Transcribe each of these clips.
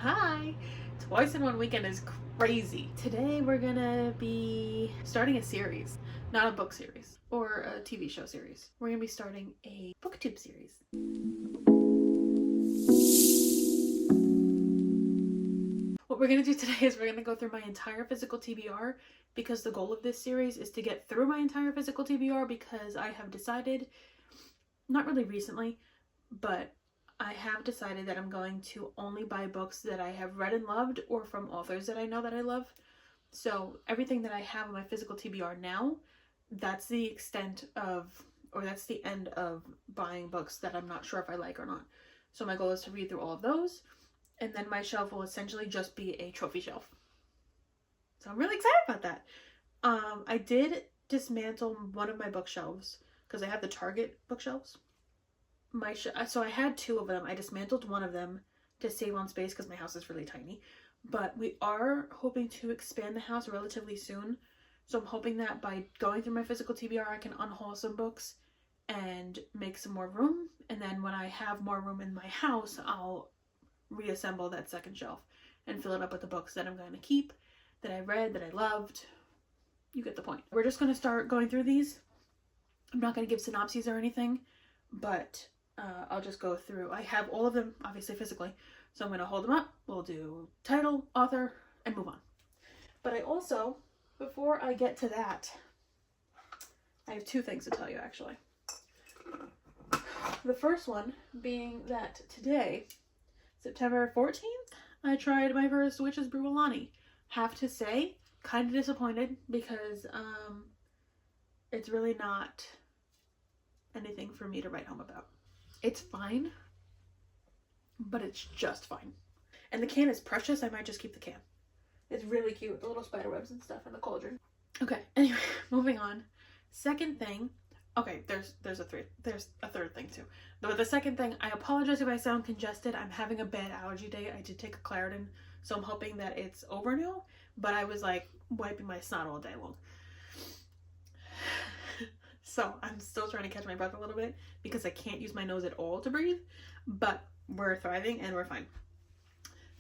Hi! Twice in one weekend is crazy. Today we're gonna be starting a series. Not a book series or a TV show series. We're gonna be starting a booktube series. What we're gonna do today is we're gonna go through my entire physical TBR because the goal of this series is to get through my entire physical TBR because I have decided, not really recently, but I have decided that I'm going to only buy books that I have read and loved or from authors that I know that I love. So everything that I have on my physical TBR now, that's the extent of, or that's the end of buying books that I'm not sure if I like or not. So my goal is to read through all of those, and then my shelf will essentially just be a trophy shelf. So I'm really excited about that. I did dismantle one of my bookshelves because I have the Target bookshelves. So I had two of them. I dismantled one of them to save on space because my house is really tiny. But we are hoping to expand the house relatively soon. So I'm hoping that by going through my physical TBR, I can unhaul some books and make some more room. And then when I have more room in my house, I'll reassemble that second shelf and fill it up with the books that I'm going to keep, that I read, that I loved. You get the point. We're just going to start going through these. I'm not going to give synopses or anything, but I'll just go through. I have all of them, obviously, physically. So I'm going to hold them up. We'll do title, author, and move on. But I also, before I get to that, I have two things to tell you, actually. The first one being that today, September 14th, I tried my first Witch's Brew Alani. Have to say, kind of disappointed because it's really not anything for me to write home about. It's fine, but it's just fine. And the can is precious. I might just keep the can. It's really cute with the little spider webs and stuff in the cauldron. Okay, anyway, moving on. Second thing, okay, there's a third thing too. But the second thing, I apologize if I sound congested. I'm having a bad allergy day. I did take a Claritin, so I'm hoping that it's over now. But I was like wiping my snot all day long. So I'm still trying to catch my breath a little bit because I can't use my nose at all to breathe, but we're thriving and we're fine.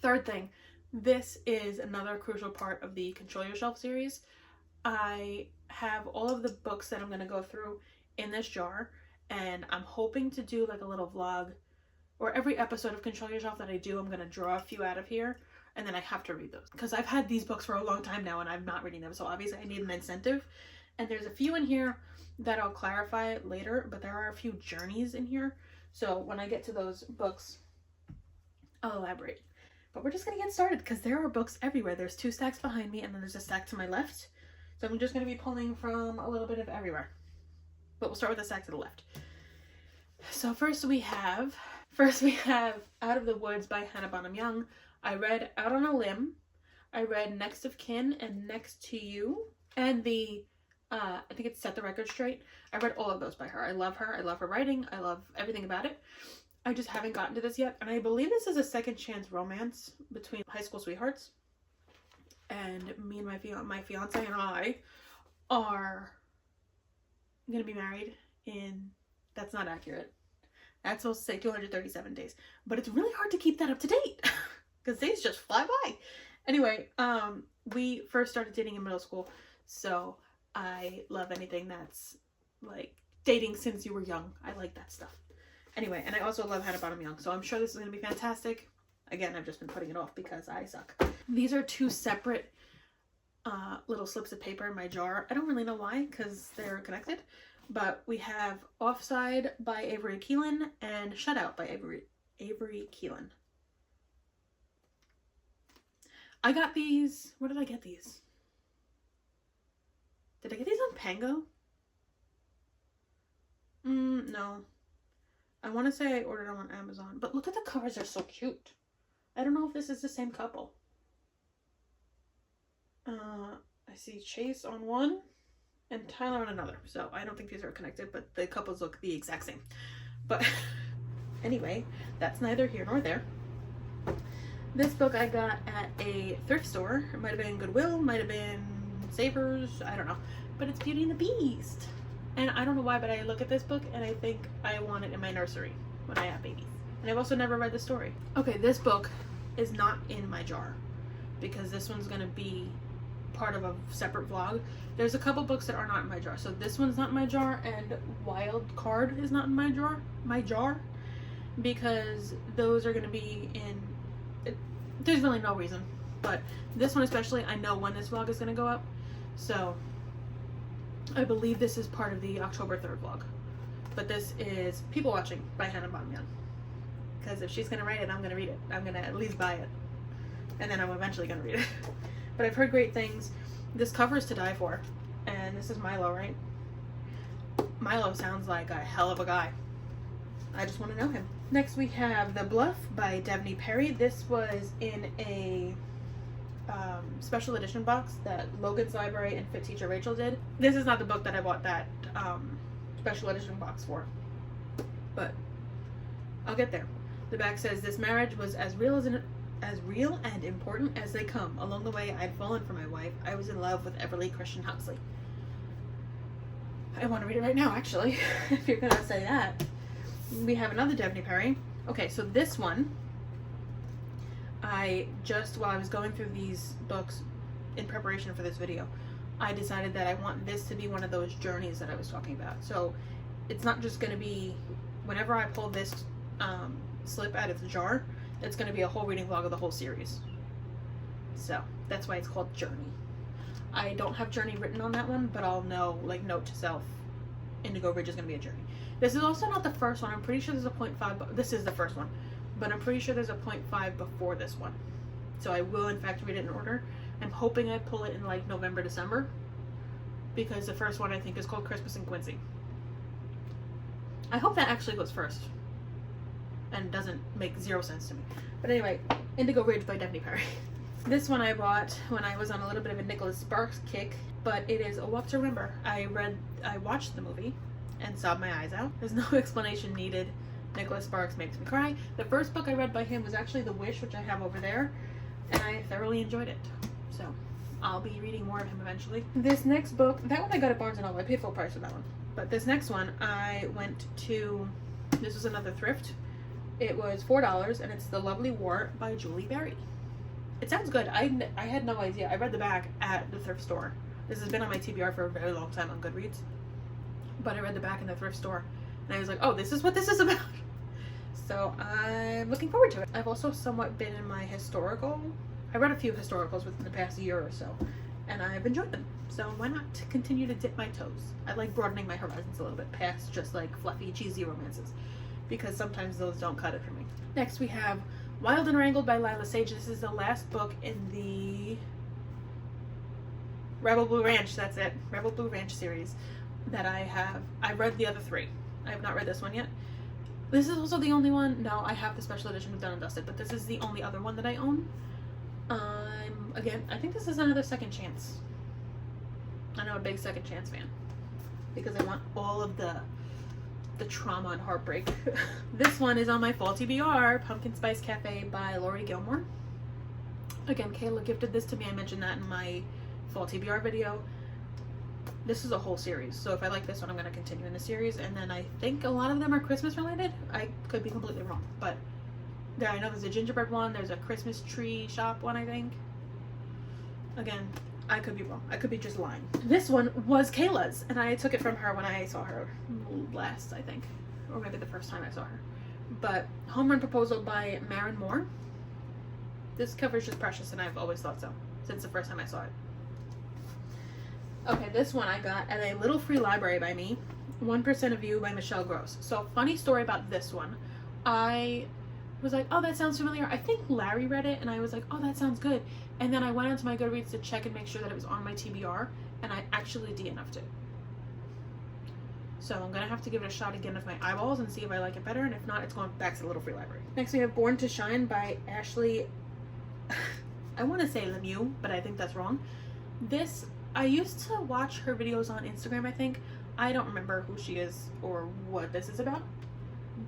Third thing, this is another crucial part of the Control Your Shelf series. I have all of the books that I'm going to go through in this jar, and I'm hoping to do like a little vlog, or every episode of Control Your Shelf that I do, I'm going to draw a few out of here, and then I have to read those because I've had these books for a long time now and I'm not reading them, so obviously I need an incentive. And there's a few in here that I'll clarify later, but there are a few journeys in here. So when I get to those books, I'll elaborate. But we're just going to get started because there are books everywhere. There's two stacks behind me and then there's a stack to my left. So I'm just going to be pulling from a little bit of everywhere. But we'll start with the stack to the left. So first we have Out of the Woods by Hannah Bonham Young. I read Out on a Limb. I read Next of Kin and Next to You. And I think it's Set the Record Straight. I read all of those by her. I love her. I love her writing. I love everything about it. I just haven't gotten to this yet. And I believe this is a second chance romance between high school sweethearts. And me and my fiance and I are going to be married in, that's not accurate. That's supposed to say 237 days. But it's really hard to keep that up to date because days just fly by. Anyway, we first started dating in middle school. So I love anything that's like dating since you were young. I like that stuff. Anyway, and I also love Hannah Bonham Young, so I'm sure this is going to be fantastic. Again, I've just been putting it off because I suck. These are two separate little slips of paper in my jar. I don't really know why because they're connected, but we have Offside by Avery Keelan and Shutout by Avery Keelan. I got these, where did I get these? Did I get these on Pango? No. I want to say I ordered them on Amazon. But look at the covers. They're so cute. I don't know if this is the same couple. I see Chase on one and Tyler on another. So I don't think these are connected, but the couples look the exact same. But anyway, that's neither here nor there. This book I got at a thrift store. It might have been Goodwill, might have been Savers, I don't know, but it's Beauty and the Beast, and I don't know why, but I look at this book and I think I want it in my nursery when I have babies. And I've also never read the story. Okay, this book is not in my jar because this one's going to be part of a separate vlog. There's a couple books that are not in my jar. So this one's not in my jar, and Wild Card is not in my jar, because those are going to be in, there's really no reason. But this one especially, I know when this vlog is going to go up. So I believe this is part of the October 3rd vlog. But this is People Watching by Hannah Bonyan. Because if she's going to write it, I'm going to read it. I'm going to at least buy it. And then I'm eventually going to read it. But I've heard great things. This cover is to die for. And this is Milo, right? Milo sounds like a hell of a guy. I just want to know him. Next we have The Bluff by Devney Perry. This was in a special edition box that Logan's Library and Fit Teacher Rachel did. This is not the book that I bought that special edition box for. But I'll get there. The back says, "This marriage was as real and important as they come. Along the way, I'd fallen for my wife. I was in love with Everly Christian Huxley." I want to read it right now, actually, if you're going to say that. We have another Devney Perry. Okay, so this one, while I was going through these books in preparation for this video, I decided that I want this to be one of those journeys that I was talking about. So it's not just going to be, whenever I pull this slip out of the jar, it's going to be a whole reading vlog of the whole series. So that's why it's called Journey. I don't have Journey written on that one, but I'll know, like, note to self, Indigo Ridge is going to be a journey. This is also not the first one. I'm pretty sure there's a 0.5, this is the first one, but I'm pretty sure there's a 0.5 before this one. So I will in fact read it in order. I'm hoping I pull it in like November, December, because the first one I think is called Christmas in Quincy. I hope that actually goes first and doesn't make zero sense to me. But anyway, Indigo Ridge by Devney Perry. This one I bought when I was on a little bit of a Nicholas Sparks kick, but it is A Walk to Remember. I watched the movie and sobbed my eyes out. There's no explanation needed. Nicholas Sparks makes me cry. The first book I read by him was actually The Wish, which I have over there, and I thoroughly enjoyed it. So I'll be reading more of him eventually. This next book, that one I got at Barnes & Noble. I paid full price for that one. But this next one, I went to, this was another thrift. It was $4, and it's The Lovely War by Julie Berry. It sounds good. I had no idea. I read the back at the thrift store. This has been on my TBR for a very long time on Goodreads. But I read the back in the thrift store, and I was like, oh, this is what this is about. So I'm looking forward to it. I've also somewhat been in my historical. I read a few historicals within the past year or so, and I've enjoyed them. So why not continue to dip my toes? I like broadening my horizons a little bit past just like fluffy, cheesy romances, because sometimes those don't cut it for me. Next we have Wild and Wrangled by Lila Sage. This is the last book in the Rebel Blue Ranch, that's it, Rebel Blue Ranch series that I have. I read the other three. I have not read this one yet. This is also the only one, no, I have the special edition with Done and Dusted, but this is the only other one that I own. Again, I think this is another Second Chance. I know, a big Second Chance fan, because I want all of the trauma and heartbreak. This one is on my fall TBR, Pumpkin Spice Cafe by Laurie Gilmore. Again, Kayla gifted this to me. I mentioned that in my fall TBR video. This is a whole series, so if I like this one, I'm going to continue in the series. And then I think a lot of them are Christmas related. I could be completely wrong, but there, I know there's a gingerbread one, there's a Christmas tree shop one, I think. Again, I could be wrong. I could be just lying. This one was Kayla's, and I took it from her when I saw her last, I think, or maybe the first time I saw her. But Home Run Proposal by Maren Moore. This cover is just precious, and I've always thought so since the first time I saw it. Okay, this one I got at a little free library by me, 1% of You by Michelle Gross. So, funny story about this one. I was like, oh, that sounds familiar. I think Larry read it, and I was like, oh, that sounds good. And then I went onto my Goodreads to check and make sure that it was on my TBR, and I actually DNF'd it. So I'm going to have to give it a shot again with my eyeballs and see if I like it better, and if not, it's going back to the little free library. Next we have Born to Shine by Ashley, I want to say Lemieux, but I think that's wrong. This, I used to watch her videos on Instagram, I think. I don't remember who she is or what this is about.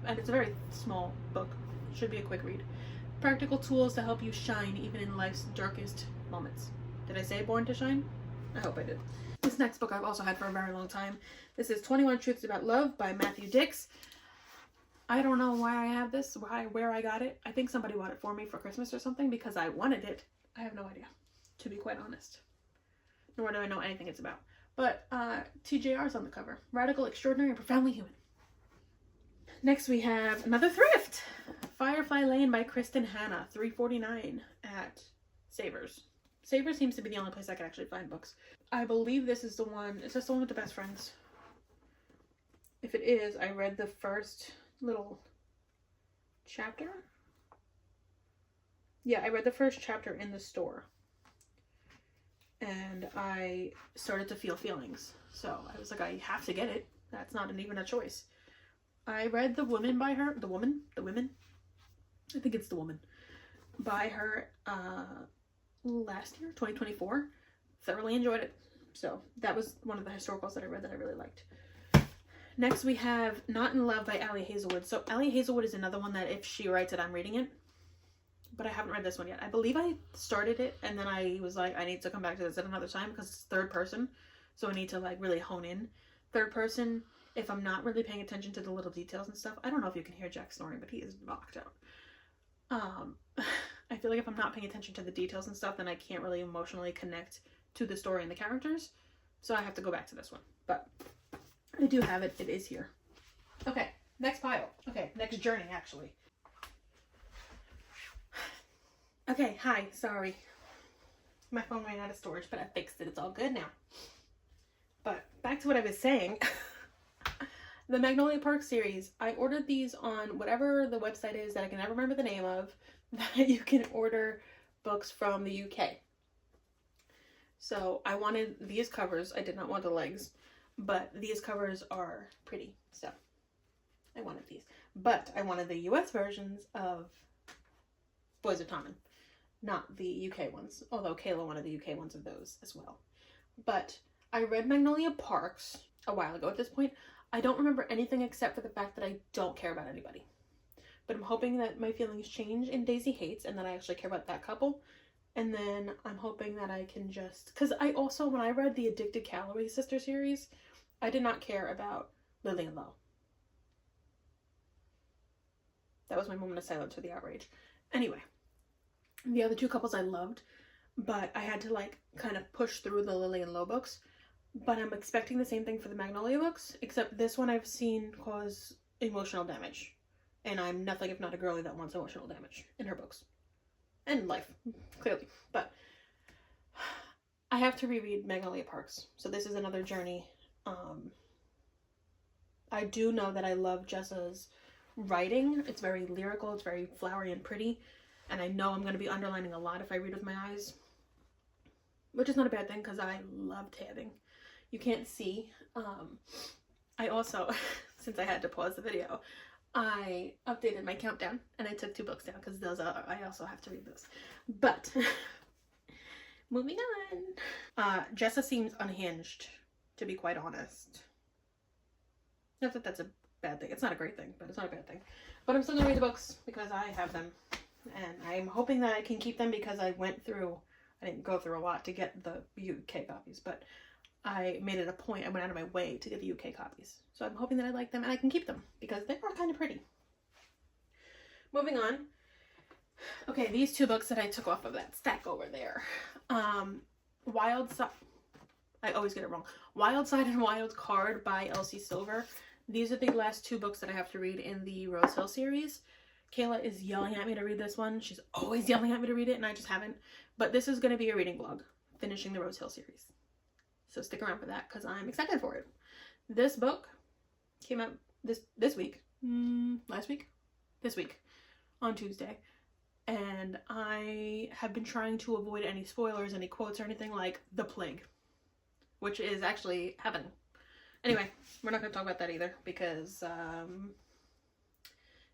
And it's a very small book. Should be a quick read. Practical tools to help you shine even in life's darkest moments. Did I say Born to Shine? I hope I did. This next book I've also had for a very long time. This is 21 Truths About Love by Matthew Dix. I don't know why I have this, where I got it. I think somebody bought it for me for Christmas or something because I wanted it. I have no idea, to be quite honest. Nor do I know anything it's about. But TJR's on the cover. Radical, extraordinary, and profoundly human. Next we have another thrift. Firefly Lane by Kristen Hanna, $3.49 at Savers. Savers seems to be the only place I can actually find books. I believe this is the one. Is this the one with the best friends? If it is, I read the first little chapter. Yeah, I read the first chapter in the store. And I started to feel feelings. So I was like, I have to get it. That's not even a choice. I read The Woman by her. The Woman? I think it's The Woman. By her last year, 2024. Thoroughly enjoyed it. So that was one of the historicals that I read that I really liked. Next we have Not in Love by Allie Hazelwood. So Allie Hazelwood is another one that if she writes it, I'm reading it. But I haven't read this one yet. I believe I started it and then I was like, I need to come back to this at another time because it's third person. So I need to like really hone in. Third person, if I'm not really paying attention to the little details and stuff. I don't know if you can hear Jack snoring, but he is knocked out. I feel like if I'm not paying attention to the details and stuff, then I can't really emotionally connect to the story and the characters. So I have to go back to this one. But I do have it. It is here. Okay, next pile. Okay, next journey, actually. Okay, hi, sorry. My phone ran out of storage, but I fixed it. It's all good now. But back to what I was saying. The Magnolia Park series. I ordered these on whatever the website is that I can never remember the name of, that you can order books from the UK. So I wanted these covers. I did not want the legs, but these covers are pretty, so I wanted these. But I wanted the US versions of Boys of Tommen, not the UK ones, although Kayla wanted the UK ones of those as well. But I read Magnolia Parks a while ago at this point. I don't remember anything except for the fact that I don't care about anybody. But I'm hoping that my feelings change in Daisy Hates and that I actually care about that couple. And then I'm hoping that I can just... Because I also, when I read the Addicted Calloway Sister series, I did not care about Lily and Lo. That was my moment of silence for the outrage. Anyway, the other two couples I loved, but I had to like kind of push through the Lily and Lo books. But I'm expecting the same thing for the Magnolia books, except this one I've seen cause emotional damage. And I'm nothing if not a girly that wants emotional damage in her books. And life, clearly. But I have to reread Magnolia Parks. So this is another journey. I do know that I love Jessa's writing. It's very lyrical, it's very flowery and pretty. And I know I'm going to be underlining a lot if I read with my eyes. Which is not a bad thing because I love tabbing. You can't see. I also, since I had to pause the video, I updated my countdown and I took 2 books down because those are, I also have to read those. But moving on. Jessa seems unhinged, to be quite honest. Not that that's a bad thing. It's not a great thing, but it's not a bad thing. But I'm still gonna read the books because I have them. And I'm hoping that I can keep them because I didn't go through a lot to get the UK copies, but I made it a point. I went out of my way to get the UK copies. So I'm hoping that I like them and I can keep them because they are kind of pretty. Moving on. Okay, these 2 books that I took off of that stack over there. Wild Side. I always get it wrong. Wild Side and Wild Card by Elsie Silver. These are the last 2 books that I have to read in the Rose Hill series. Kayla is yelling at me to read this one. She's always yelling at me to read it and I just haven't. But this is going to be a reading vlog, finishing the Rose Hill series. So stick around for that because I'm excited for it. This book came out this week. Last week? This week. On Tuesday. And I have been trying to avoid any spoilers, any quotes or anything like The Plague. Which is actually heaven. Anyway, we're not going to talk about that either because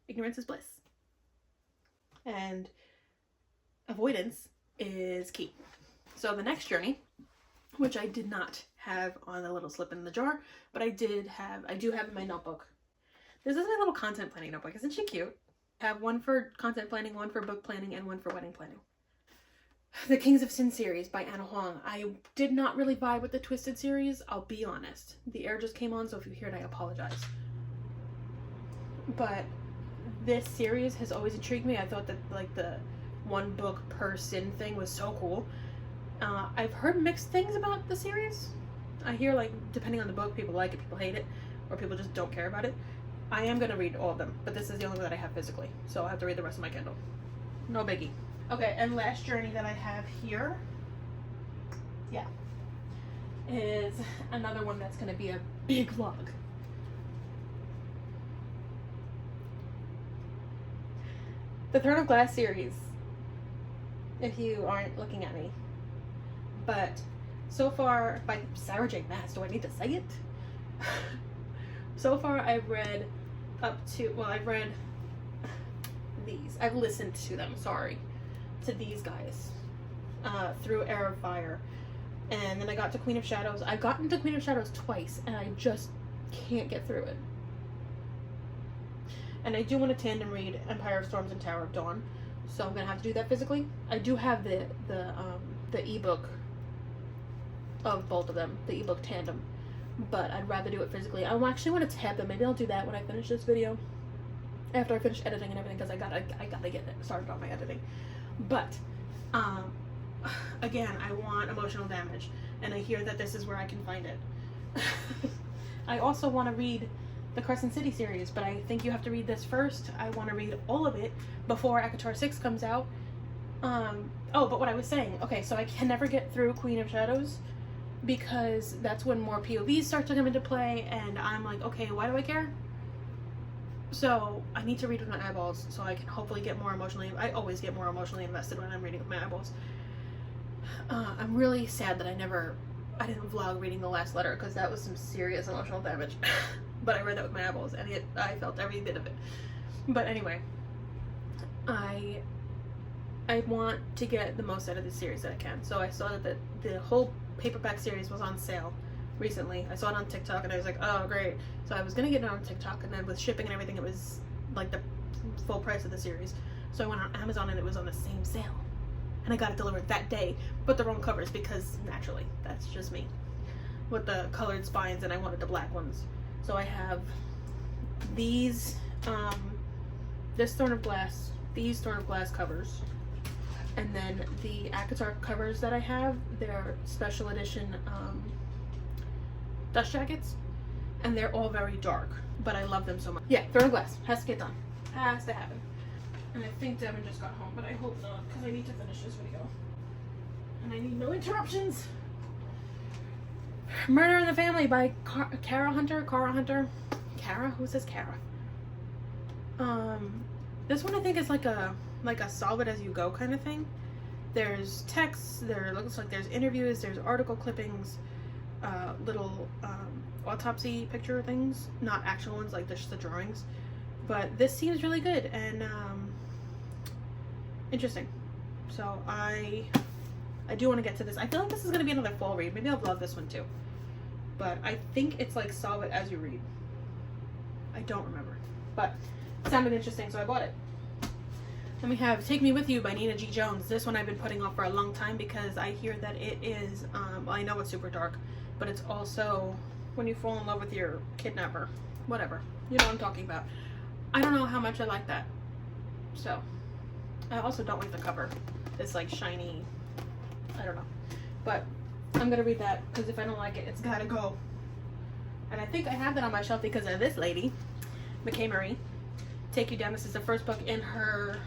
ignorance is bliss. And avoidance is key. So the next journey, which I did not have on the little slip in the jar, but I do have in my notebook. This is my little content planning notebook. Isn't she cute? I have one for content planning, one for book planning, and one for wedding planning. The Kings of Sin series by Anna Huang. I did not really vibe with the Twisted series, I'll be honest. The air just came on, so if you hear it, I apologize. But this series has always intrigued me. I thought that like the one book per sin thing was so cool. I've heard mixed things about the series. I hear like depending on the book, people like it, people hate it, or people just don't care about it. I am going to read all of them, but this is the only one that I have physically, so I'll have to read the rest of my Kindle. No biggie. Okay, and last journey that I have here, yeah, is another one that's going to be a big vlog. The Throne of Glass series, if you aren't looking at me. But so far, by Sarah J. Maas, do I need to say it? So far, I've read up to, well, I've read these. I've listened to them, sorry, to these guys through Heir of Fire. And then I got to Queen of Shadows. I've gotten to Queen of Shadows twice, and I just can't get through it. And I do want to tandem read Empire of Storms and Tower of Dawn, so I'm gonna have to do that physically. I do have the ebook of both of them, the ebook tandem, but I'd rather do it physically. I actually want to tab them. Maybe I'll do that when I finish this video, after I finish editing and everything, because I gotta get started on my editing. But again, I want Emotional Damage, and I hear that this is where I can find it. I also want to read the Crescent City series, but I think you have to read this first. I want to read all of it before ACOTAR 6 comes out. Oh, but what I was saying, okay, so I can never get through Queen of Shadows because that's when more POVs start to come into play, and I'm like, okay, why do I care? So I need to read with my eyeballs so I can hopefully get more emotionally, I always get more emotionally invested when I'm reading with my eyeballs. I'm really sad that I didn't vlog reading the last letter, because that was some serious emotional damage. But I read that with my eyeballs, and I felt every bit of it. But anyway, I want to get the most out of this series that I can. So I saw that the whole paperback series was on sale recently. I saw it on TikTok, and I was like, oh, great. So I was going to get it on TikTok, and then with shipping and everything, it was like the full price of the series. So I went on Amazon, and it was on the same sale. And I got it delivered that day, but the wrong covers, because naturally, that's just me. With the colored spines, and I wanted the black ones. So I have these, this Throne of Glass, these Throne of Glass covers. And then the ACOTAR covers that I have, they're special edition dust jackets. And they're all very dark, but I love them so much. Yeah, Throne of Glass, has to get done. Has to happen. And I think Devin just got home, but I hope not, because I need to finish this video. And I need no interruptions. Murder in the Family by Cara Hunter. Cara? Who says Cara? This one I think is like a solve it as you go kind of thing. There's texts, there looks like there's interviews, there's article clippings, little autopsy picture things, not actual ones like just the drawings. But this seems really good and interesting. So I do want to get to this. I feel like this is going to be another fall read. Maybe I'll vlog this one too. But I think it's like solve it as you read. I don't remember. But it sounded interesting, so I bought it. Then we have Take Me With You by Nina G. Jones. This one I've been putting off for a long time because I hear that it is, well, I know it's super dark, but it's also when you fall in love with your kidnapper. Whatever. You know what I'm talking about. I don't know how much I like that. So, I also don't like the cover. It's like shiny, I don't know. But I'm gonna read that because if I don't like it, it's gotta go. And I think I have that on my shelf because of this lady, McKay Marie. Take You Down. This is the first book in her,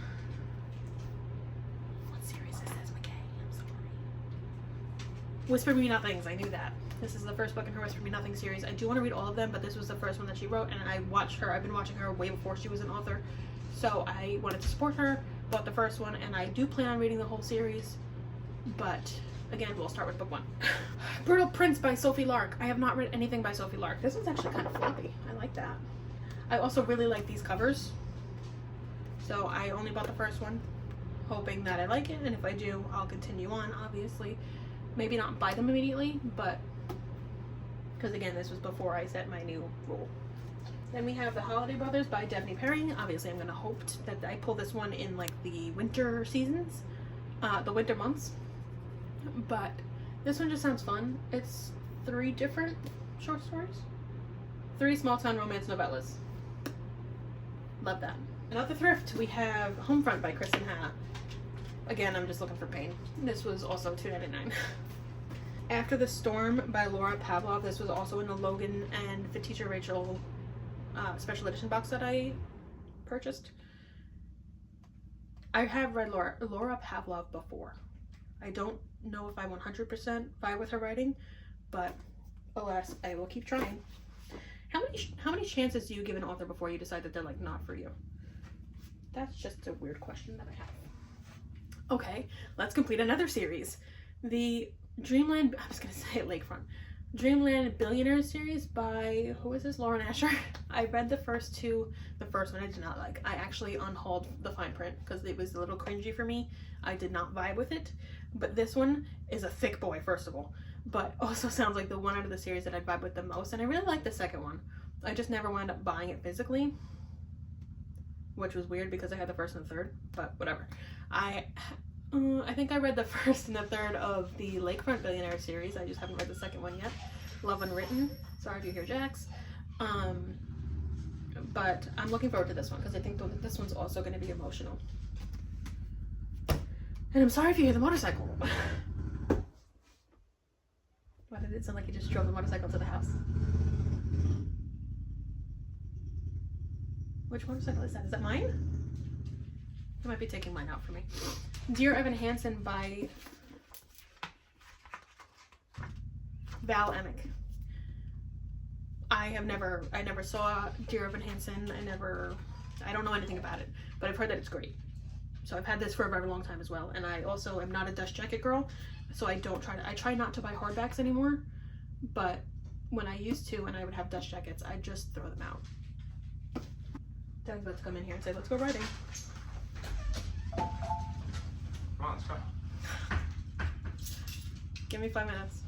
what series is this, McKay? I'm sorry. Whisper Me Nothings. I knew that. This is the first book in her Whisper Me Nothing series. I do want to read all of them, but this was the first one that she wrote, and I've been watching her way before she was an author. So I wanted to support her, bought the first one, and I do plan on reading the whole series. But again, we'll start with book one. Brutal Prince by Sophie Lark. I have not read anything by Sophie Lark. This one's actually kind of floppy. I like that. I also really like these covers. So I only bought the first one, hoping that I like it, and if I do, I'll continue on, obviously. Maybe not buy them immediately, but because again, this was before I set my new rule. Then we have The Holiday Brothers by Devney Perry. Obviously, I'm going to hope that I pull this one in like the winter seasons, the winter months. But this one just sounds fun. It's 3 different short stories. 3 small town romance novellas. Love that. Another thrift, we have Homefront by Kristen Hanna. Again, I'm just looking for pain. This was also $2.99. After the Storm by Laura Pavlov. This was also in the Logan and For Teacher Rachel special edition box that I purchased. I have read Laura Pavlov before. I don't know if I 100% vibe with her writing, but alas, I will keep trying. How many chances do you give an author before you decide that they're like not for you? That's just a weird question that I have. Okay, let's complete another series. The Dreamland, I was gonna say Lakefront. Dreamland Billionaires series by, who is this? Lauren Asher. I read the first two. The first one I did not like. I actually unhauled the fine print because it was a little cringy for me. I did not vibe with it. But this one is a thick boy, first of all. But also sounds like the one out of the series that I vibe with the most. And I really like the second one. I just never wound up buying it physically, which was weird because I had the first and the third, but whatever. I think I read the first and the third of the Lakefront Billionaire series. I just haven't read the second one yet. Love Unwritten. Sorry if you hear Jax. But I'm looking forward to this one because I think this one's also going to be emotional. And I'm sorry if you hear the motorcycle. Why did it sound like you just drove the motorcycle to the house? Which motorcycle is that? Is that mine? It might be taking mine out for me. Dear Evan Hansen by Val Emick. I never saw Dear Evan Hansen. I don't know anything about it, but I've heard that it's great. So I've had this for a very long time as well. And I also am not a dust jacket girl, so I try not to buy hardbacks anymore, but when I used to and I would have dust jackets, I just throw them out. Dad's about to come in here and say, let's go riding. Come on, let's go. Give me 5 minutes.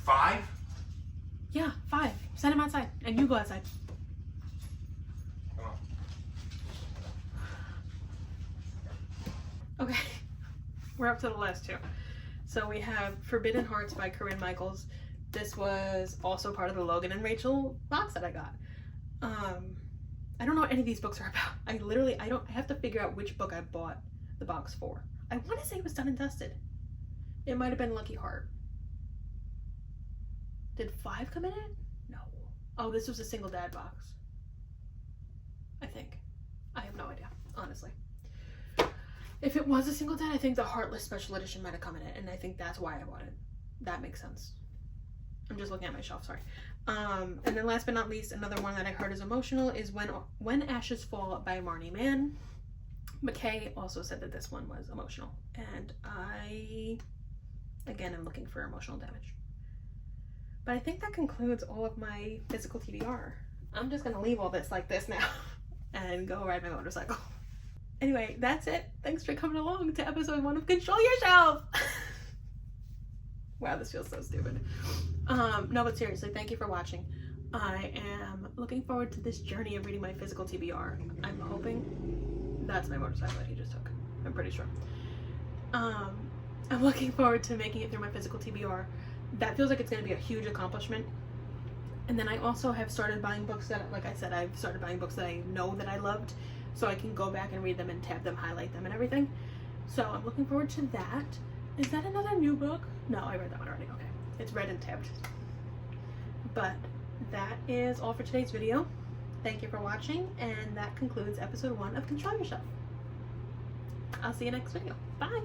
5? Yeah, 5. Send him outside and you go outside. Come on. Okay, we're up to the last two. So we have Forbidden Hearts by Corinne Michaels. This was also part of the Logan and Rachel box that I got. I don't know what any of these books are about. I have to figure out which book I bought the box for. I want to say it was Done and Dusted. It might have been Lucky Heart. Did 5 come in it? No. Oh, this was a single dad box. I think. I have no idea, honestly. If it was a single dad, I think the Heartless special edition might have come in it, and I think that's why I bought it. That makes sense. I'm just looking at my shelf, sorry. And then last but not least, another one that I heard is emotional is When Ashes Fall by Marnie Mann. McKay also said that this one was emotional. And I, again, am looking for emotional damage. But I think that concludes all of my physical TBR. I'm just going to leave all this like this now and go ride my motorcycle. Anyway, that's it. Thanks for coming along to episode 1 of Control Yourself. Wow, this feels so stupid. No, but seriously, thank you for watching. I am looking forward to this journey of reading my physical TBR. I'm hoping that's my motorcycle that he just took. I'm pretty sure. I'm looking forward to making it through my physical TBR. That feels like it's going to be a huge accomplishment. And then I also have started buying books that, like I said, I've started buying books that I know that I loved, so I can go back and read them and tab them, highlight them and everything. So I'm looking forward to that. Is that another new book? No, I read that one already. Okay. It's read and tabbed. But that is all for today's video. Thank you for watching, and that concludes episode 1 of Control Yourself. I'll see you next video. Bye!